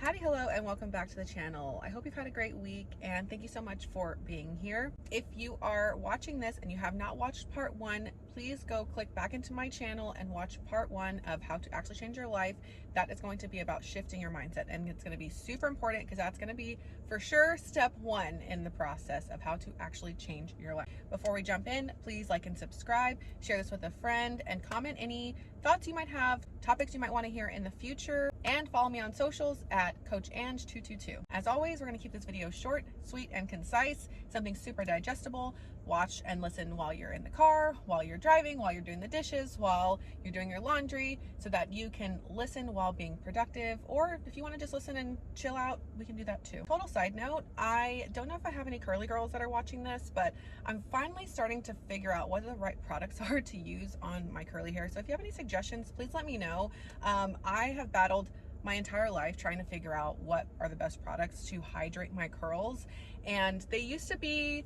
Howdy, hello, and welcome back to the channel. I hope you've had a great week, and thank you so much for being here. If you are watching this and you have not watched part one, please go click back into my channel and watch part one of how to actually change your life. That is going to be about shifting your mindset, and it's going to be super important because that's going to be for sure step one in the process of how to actually change your life. Before we jump in, please like and subscribe, share this with a friend, and comment any thoughts you might have, topics you might want to hear in the future, and follow me on socials at Coach Ange 222. As always, we're going to keep this video short, sweet, and concise, something super digestible. Watch and listen while you're in the car, while you're driving, while you're doing the dishes, while you're doing your laundry, so that you can listen while being productive. Or if you want to just listen and chill out, we can do that too. Total side note, I don't know if I have any curly girls that are watching this, but I'm finally starting to figure out what the right products are to use on my curly hair. So if you have any suggestions, please let me know. I have battled my entire life trying to figure out what are the best products to hydrate my curls, and they used to be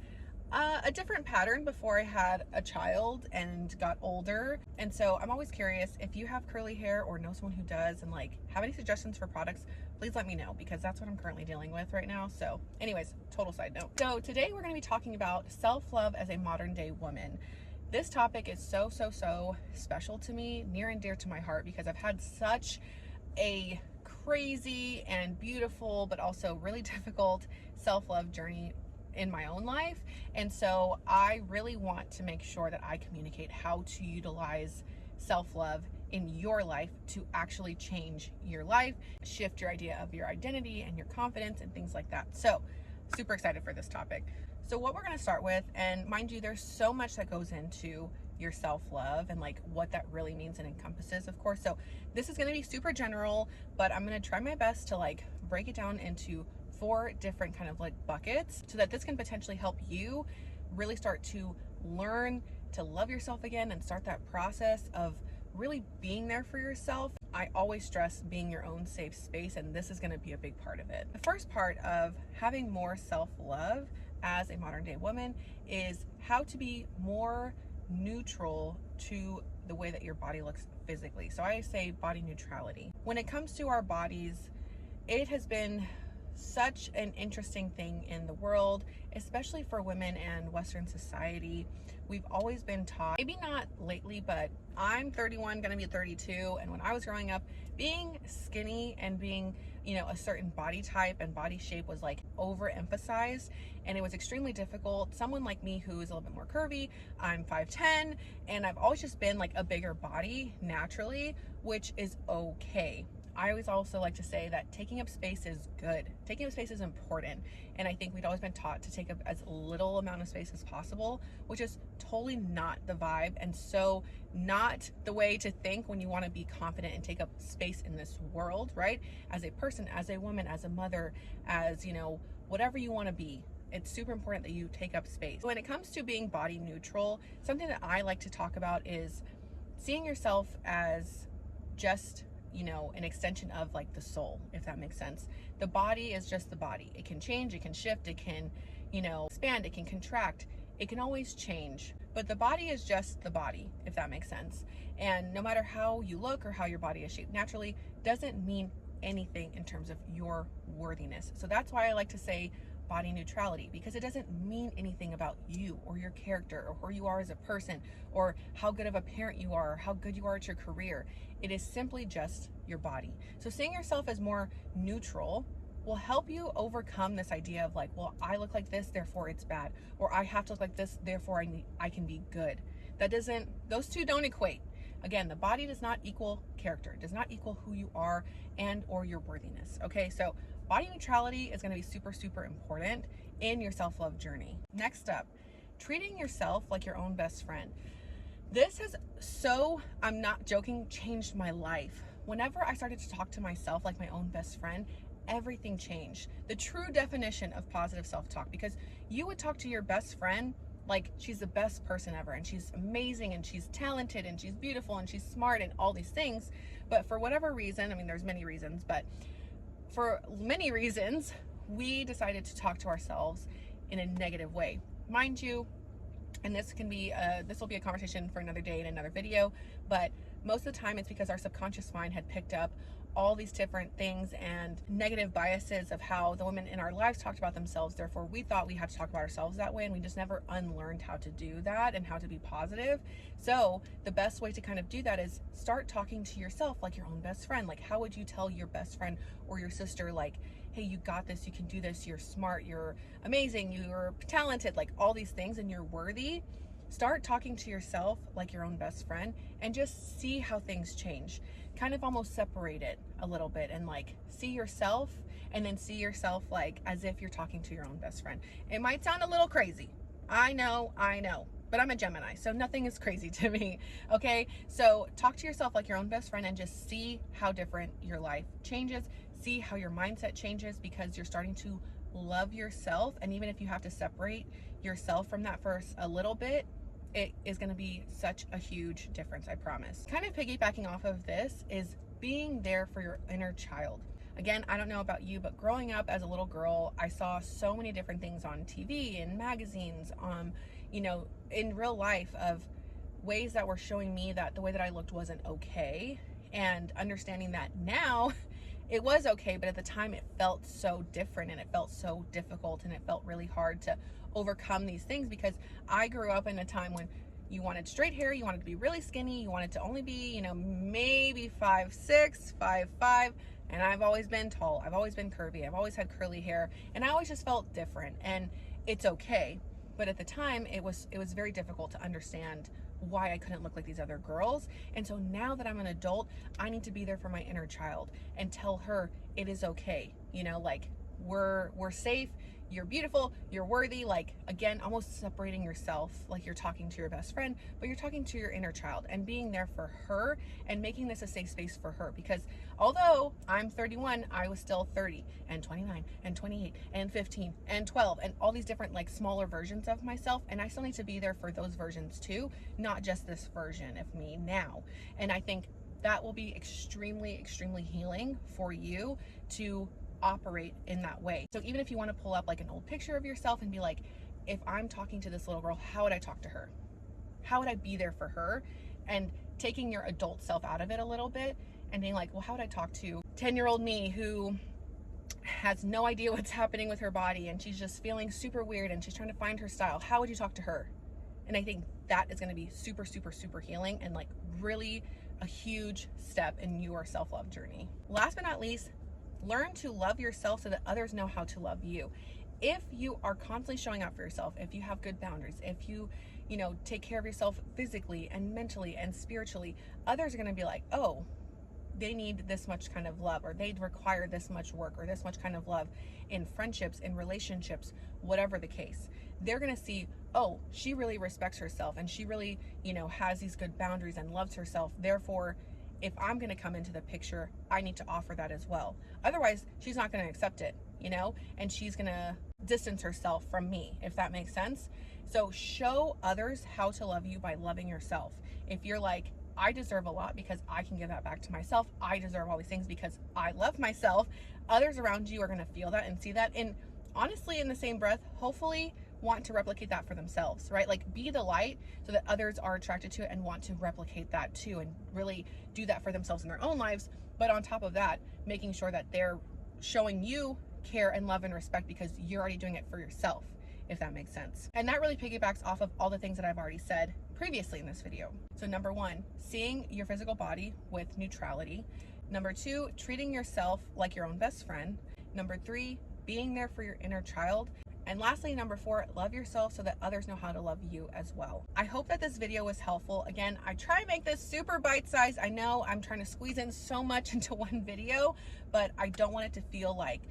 a different pattern before I had a child and got older. And so I'm always curious, if you have curly hair or know someone who does and like have any suggestions for products, please let me know, because that's what I'm currently dealing with right now. So anyways, total side note. So today we're going to be talking about self-love as a modern day woman. This topic is so special to me, near and dear to my heart, because I've had such a crazy and beautiful but also really difficult self-love journey in my own life. And so I really want to make sure that I communicate how to utilize self-love in your life to actually change your life, shift your idea of your identity and your confidence and things like that. So super excited for this topic. So what we're going to start with, and mind you, there's so much that goes into your self-love and like what that really means and encompasses, of course. So this is going to be super general, but I'm going to try my best to like break it down into 4 different kind of like buckets, so that this can potentially help you really start to learn to love yourself again and start that process of really being there for yourself. I always stress being your own safe space, and this is going to be a big part of it. The first part of having more self-love as a modern day woman is how to be more neutral to the way that your body looks physically. So I say body neutrality. When it comes to our bodies, it has been such an interesting thing in the world, especially for women and Western society. We've always been taught, maybe not lately, but I'm 31, gonna be 32, and when I was growing up, being skinny and being, you know, a certain body type and body shape was like overemphasized, and it was extremely difficult. Someone like me who is a little bit more curvy, I'm 5'10", and I've always just been like a bigger body naturally, which is okay. I always also like to say that taking up space is good. Taking up space is important. And I think we'd always been taught to take up as little amount of space as possible, which is totally not the vibe, and so not the way to think when you want to be confident and take up space in this world, right? As a person, as a woman, as a mother, as, you know, whatever you want to be. It's super important that you take up space. When it comes to being body neutral, something that I like to talk about is seeing yourself as just, you know, an extension of like the soul, if that makes sense. The body is just the body. It can change, it can shift, it can, you know, expand, it can contract, it can always change. But the body is just the body, if that makes sense. And no matter how you look or how your body is shaped naturally, doesn't mean anything in terms of your worthiness. So that's why I like to say body neutrality, because it doesn't mean anything about you or your character or who you are as a person or how good of a parent you are or how good you are at your career. It is simply just your body. So seeing yourself as more neutral will help you overcome this idea of like, well, I look like this, therefore it's bad, or I have to look like this, therefore I can be good. Those two don't equate. Again, the body does not equal character, does not equal who you are and or your worthiness. Okay, so body neutrality is going to be super important in your self-love journey. Next up, treating yourself like your own best friend. This has I'm not joking, changed my life. Whenever I started to talk to myself like my own best friend, everything changed. The true definition of positive self-talk, because you would talk to your best friend like she's the best person ever, and she's amazing, and she's talented, and she's beautiful, and she's smart, and all these things. But for whatever reason, I mean, there's many reasons, but for many reasons, we decided to talk to ourselves in a negative way. Mind you, and this will be a conversation for another day in another video, but most of the time it's because our subconscious mind had picked up all these different things and negative biases of how the women in our lives talked about themselves. Therefore, we thought we had to talk about ourselves that way, and we just never unlearned how to do that and how to be positive. So the best way to kind of do that is start talking to yourself like your own best friend. Like, how would you tell your best friend or your sister, like, hey, you got this, you can do this, you're smart, you're amazing, you're talented, like all these things, and you're worthy. Start talking to yourself like your own best friend and just see how things change. Kind of almost separate it a little bit and like see yourself, and then see yourself like as if you're talking to your own best friend. It might sound a little crazy. I know, but I'm a Gemini, so nothing is crazy to me. Okay, so talk to yourself like your own best friend and just see how different your life changes. See how your mindset changes because you're starting to love yourself. And even if you have to separate yourself from that for a little bit, it is going to be such a huge difference, I promise. Kind of piggybacking off of this is being there for your inner child. Again, I don't know about you, but growing up as a little girl, I saw so many different things on TV and magazines, you know, in real life, of ways that were showing me that the way that I looked wasn't okay, and understanding that now it was okay, but at the time it felt so different and it felt so difficult and it felt really hard to overcome these things, because I grew up in a time when you wanted straight hair, you wanted to be really skinny, you wanted to only be, you know, maybe 5'6", 5'5", and I've always been tall, I've always been curvy, I've always had curly hair, and I always just felt different, and it's okay. But at the time it was very difficult to understand why I couldn't look like these other girls. And so now that I'm an adult, I need to be there for my inner child and tell her it is okay. You know, like we're safe, you're beautiful, you're worthy. Like, again, almost separating yourself, like you're talking to your best friend, but you're talking to your inner child and being there for her and making this a safe space for her. Because although I'm 31, I was still 30 and 29 and 28 and 15 and 12 and all these different like smaller versions of myself. And I still need to be there for those versions too, not just this version of me now. And I think that will be extremely, extremely healing for you to operate in that way. So even if you want to pull up like an old picture of yourself and be like, if I'm talking to this little girl, how would I talk to her? How would I be there for her? And taking your adult self out of it a little bit and being like, well, how would I talk to 10-year-old me who has no idea what's happening with her body and she's just feeling super weird and she's trying to find her style? How would you talk to her? And I think that is going to be super, super, super healing and like really a huge step in your self-love journey. Last but not least, learn to love yourself so that others know how to love you. If you are constantly showing up for yourself, if you have good boundaries, if you know, take care of yourself physically and mentally and spiritually, others are going to be like, oh, they need this much kind of love, or they require this much work or this much kind of love in friendships, in relationships, whatever the case. They're going to see, oh, she really respects herself and she really, you know, has these good boundaries and loves herself. Therefore, if I'm going to come into the picture, I need to offer that as well. Otherwise, she's not going to accept it, you know, and she's going to distance herself from me, if that makes sense. So show others how to love you by loving yourself. If you're like, I deserve a lot because I can give that back to myself, I deserve all these things because I love myself, others around you are going to feel that and see that. And honestly, in the same breath, hopefully want to replicate that for themselves, right? Like, be the light so that others are attracted to it and want to replicate that too, and really do that for themselves in their own lives. But on top of that, making sure that they're showing you care and love and respect because you're already doing it for yourself, if that makes sense. And that really piggybacks off of all the things that I've already said previously in this video. So number one, seeing your physical body with neutrality. Number two, treating yourself like your own best friend. Number three, being there for your inner child. And lastly, number four, love yourself so that others know how to love you as well. I hope that this video was helpful. Again, I try to make this super bite-sized. I know I'm trying to squeeze in so much into one video, but I don't want it to feel like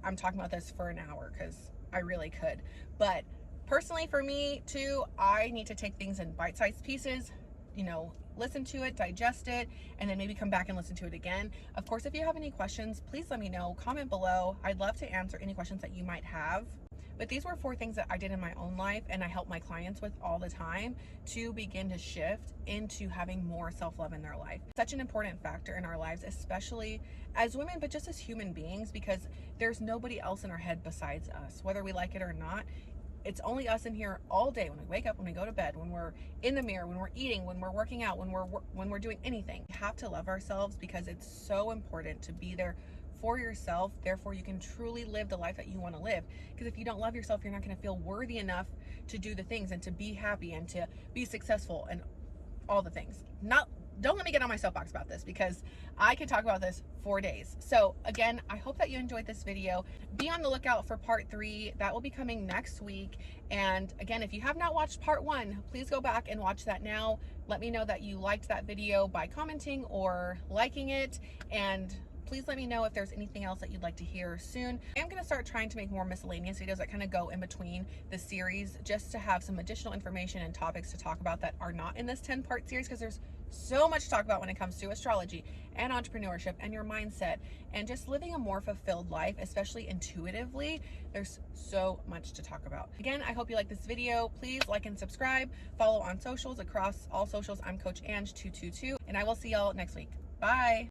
I'm talking about this for an hour, because I really could. But personally for me too, I need to take things in bite-sized pieces, you know, listen to it, digest it, and then maybe come back and listen to it again. Of course, if you have any questions, please let me know, comment below. I'd love to answer any questions that you might have. But these were 4 things that I did in my own life and I help my clients with all the time to begin to shift into having more self-love in their life. Such an important factor in our lives, especially as women, but just as human beings, because there's nobody else in our head besides us. Whether we like it or not, It's only us in here all day, when we wake up, when we go to bed, when we're in the mirror, when we're eating, when we're working out, when we're doing anything. We have to love ourselves, because it's so important to be there for yourself. Therefore, you can truly live the life that you want to live. Because if you don't love yourself, you're not going to feel worthy enough to do the things and to be happy and to be successful and all the things. Don't let me get on my soapbox about this, because I could talk about this for days. So again, I hope that you enjoyed this video. Be on the lookout for part 3. That will be coming next week. And again, if you have not watched part 1, please go back and watch that now. Let me know that you liked that video by commenting or liking it. And please let me know if there's anything else that you'd like to hear soon. I'm going to start trying to make more miscellaneous videos that kind of go in between the series, just to have some additional information and topics to talk about that are not in this 10-part series, because there's so much to talk about when it comes to astrology and entrepreneurship and your mindset and just living a more fulfilled life, especially intuitively. There's so much to talk about. Again, I hope you like this video. Please like and subscribe. Follow on socials. Across all socials, I'm Coach Ange 222, and I will see y'all next week. Bye.